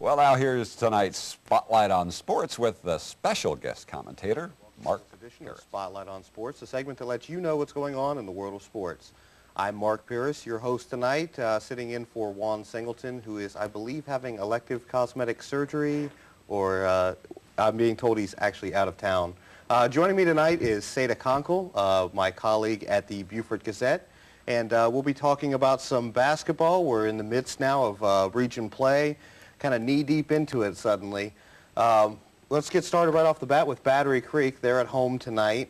Well, now here's tonight's Spotlight on Sports with the special guest commentator, Mark Edition of Spotlight on Sports, a segment that lets you know what's going on in the world of sports. I'm Mark Pierce, your host tonight, sitting in for Juan Singleton, who is, I believe, having elective cosmetic surgery, or I'm being told he's actually out of town. Joining me tonight is Seda Konkel, my colleague at the Beaufort Gazette, and we'll be talking about some basketball. We're in the midst now of region play, kind of knee-deep into it suddenly. Let's get started right off the bat with Battery Creek. They're at home tonight.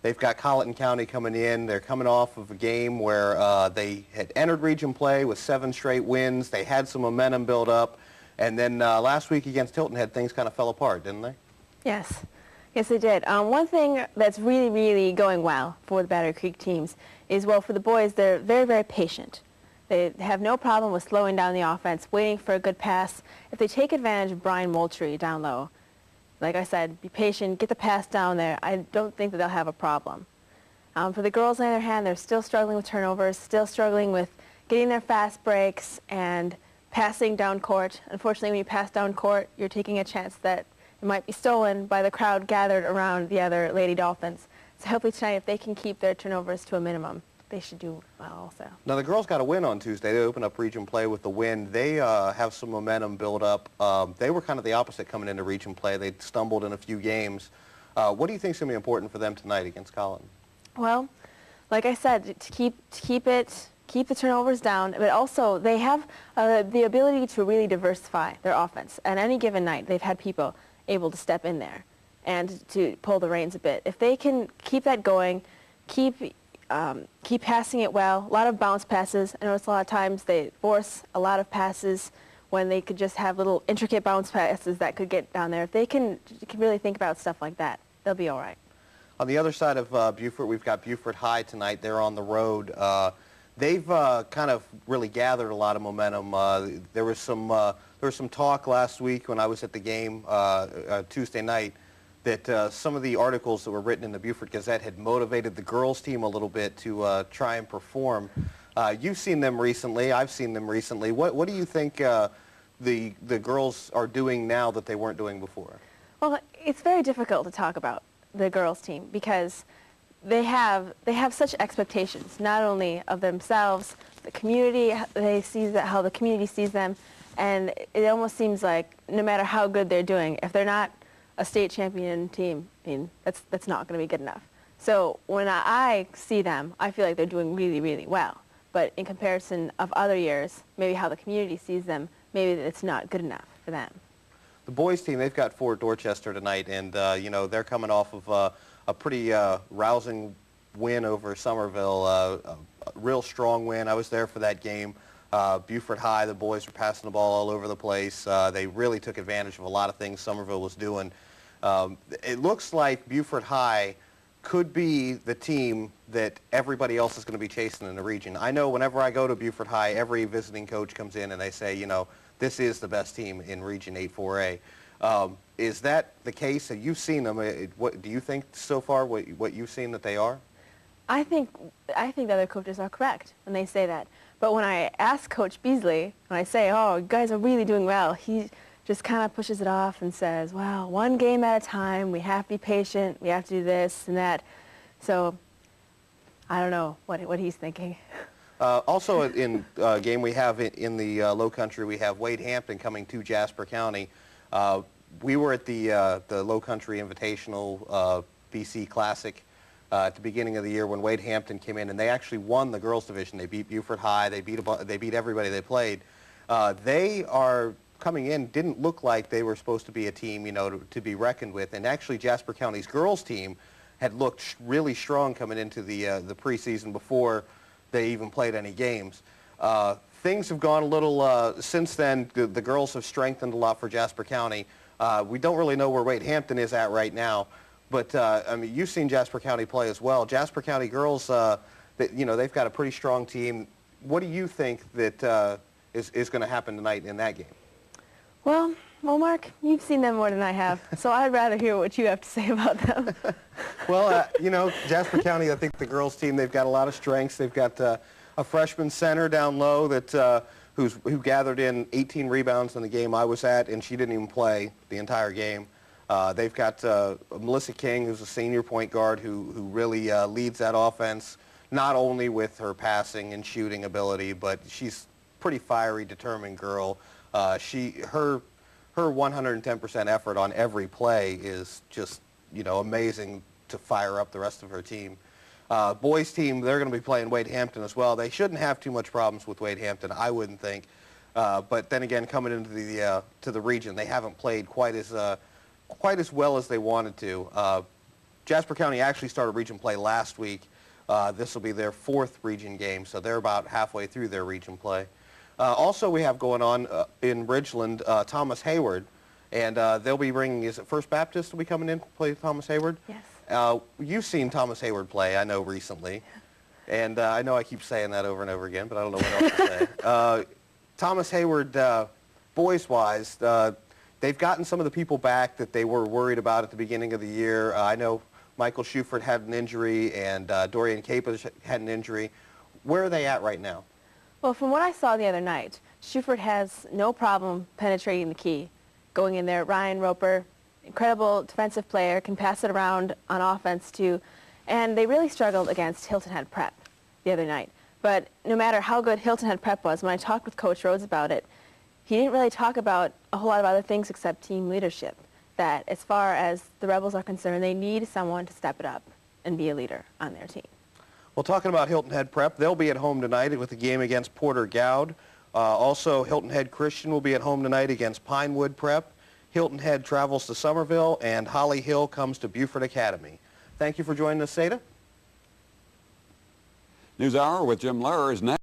They've got Colleton County coming in. They're coming off of a game where they had entered region play with 7 straight wins. They had some momentum build up. And then last week against Hilton Head, things kind of fell apart, didn't they? Yes. Yes, they did. One thing that's really going well for the Battery Creek teams is, well, for the boys, they're very patient. They have no problem with slowing down the offense, waiting for a good pass. If they take advantage of Brian Moultrie down low, like I said, be patient, get the pass down there. I don't think that they'll have a problem. For the girls, on the other hand, they're still struggling with turnovers, still struggling with getting their fast breaks and passing down court. Unfortunately, when you pass down court, you're taking a chance that it might be stolen by the crowd gathered around the other Lady Dolphins. So hopefully tonight, if they can keep their turnovers to a minimum, they should do well also. Now, the girls got a win on Tuesday. They opened up region play with the win. They have some momentum build up. They were kind of the opposite coming into region play. They stumbled in a few games. What do you think is going to be important for them tonight against Colleton? Well, like I said, to keep the turnovers down, but also they have the ability to really diversify their offense. At any given night, they've had people able to step in there and to pull the reins a bit. If they can keep that going, keep passing it well, a lot of bounce passes. I notice a lot of times they force a lot of passes when they could just have little intricate bounce passes that could get down there. If they can really think about stuff like that, they'll be all right. On the other side of Beaufort, we've got Beaufort High tonight. They're on the road. They've kind of really gathered a lot of momentum. There was some talk last week when I was at the game Tuesday night that some of the articles that were written in the Beaufort Gazette had motivated the girls team a little bit to try and perform. You've seen them recently. I've seen them recently. What do you think the girls are doing now that they weren't doing before? Well, it's very difficult to talk about the girls team because they have such expectations, not only of themselves, the community. They see how the community sees them, and it almost seems like no matter how good they're doing, if they're not a state champion team, I mean, that's not going to be good enough. So when I see them, I feel like they're doing really well. But in comparison of other years, maybe how the community sees them, maybe it's not good enough for them. The boys team, they've got Fort Dorchester tonight, and you know, they're coming off of a pretty rousing win over Somerville, a real strong win. I was there for that game. Beaufort High, the boys were passing the ball all over the place. They really took advantage of a lot of things Somerville was doing. It looks like Beaufort High could be the team that everybody else is going to be chasing in the region. I know whenever I go to Beaufort High, every visiting coach comes in and they say, you know, this is the best team in Region 8-4A. Is that the case? Have you seen them? What do you think so far, what you've seen that they are? I think the other coaches are correct when they say that. But when I ask Coach Beasley, when I say, oh, you guys are really doing well, he just kind of pushes it off and says, well, one game at a time, we have to be patient, we have to do this and that. So I don't know what he's thinking. Also in game we have in the Low Country, we have Wade Hampton coming to Jasper County. We were at the Low Country Invitational BC Classic at the beginning of the year when Wade Hampton came in, and they actually won the girls division. They beat Beaufort High. They beat everybody they played. They are coming in, didn't look like they were supposed to be a team, you know, to be reckoned with. And actually, Jasper County's girls team had looked really strong coming into the preseason before they even played any games. Things have gone a little since then. The girls have strengthened a lot for Jasper County. We don't really know where Wade Hampton is at right now. But, I mean, you've seen Jasper County play as well. Jasper County girls, you know, they've got a pretty strong team. What do you think that is going to happen tonight in that game? Well, Mark, you've seen them more than I have, so I'd rather hear what you have to say about them. Well, you know, Jasper County, I think the girls team, they've got a lot of strengths. They've got a freshman center down low that who gathered in 18 rebounds in the game I was at, and she didn't even play the entire game. They've got Melissa King, who's a senior point guard who really leads that offense, not only with her passing and shooting ability, but she's a pretty fiery, determined girl. Her 110% effort on every play is just, amazing to fire up the rest of her team. Boys team, they're going to be playing Wade Hampton as well. They shouldn't have too much problems with Wade Hampton, I wouldn't think. But then again, coming into the to the region, they haven't played quite as well as they wanted to. Jasper County actually started region play last week. This will be their 4th region game, so they're about halfway through their region play. Also, we have going on in Ridgeland, Thomas Hayward, and they'll be bringing, is it First Baptist will be coming in to play Thomas Hayward? Yes. You've seen Thomas Hayward play, I know, recently, and I know I keep saying that over and over again, but I don't know what else to say. Thomas Hayward, boys-wise, they've gotten some of the people back that they were worried about at the beginning of the year. I know Michael Schufert had an injury, and Dorian Capers had an injury. Where are they at right now? Well, from what I saw the other night, Schufert has no problem penetrating the key, going in there. Ryan Roper, incredible defensive player, can pass it around on offense too. And they really struggled against Hilton Head Prep the other night. But no matter how good Hilton Head Prep was, when I talked with Coach Rhodes about it, he didn't really talk about a whole lot of other things except team leadership. That as far as the Rebels are concerned, they need someone to step it up and be a leader on their team. Well, talking about Hilton Head Prep, they'll be at home tonight with a game against Porter Gowd. Also, Hilton Head Christian will be at home tonight against Pinewood Prep. Hilton Head travels to Somerville, and Holly Hill comes to Buford Academy. Thank you for joining us, Seda. NewsHour with Jim Lehrer is next.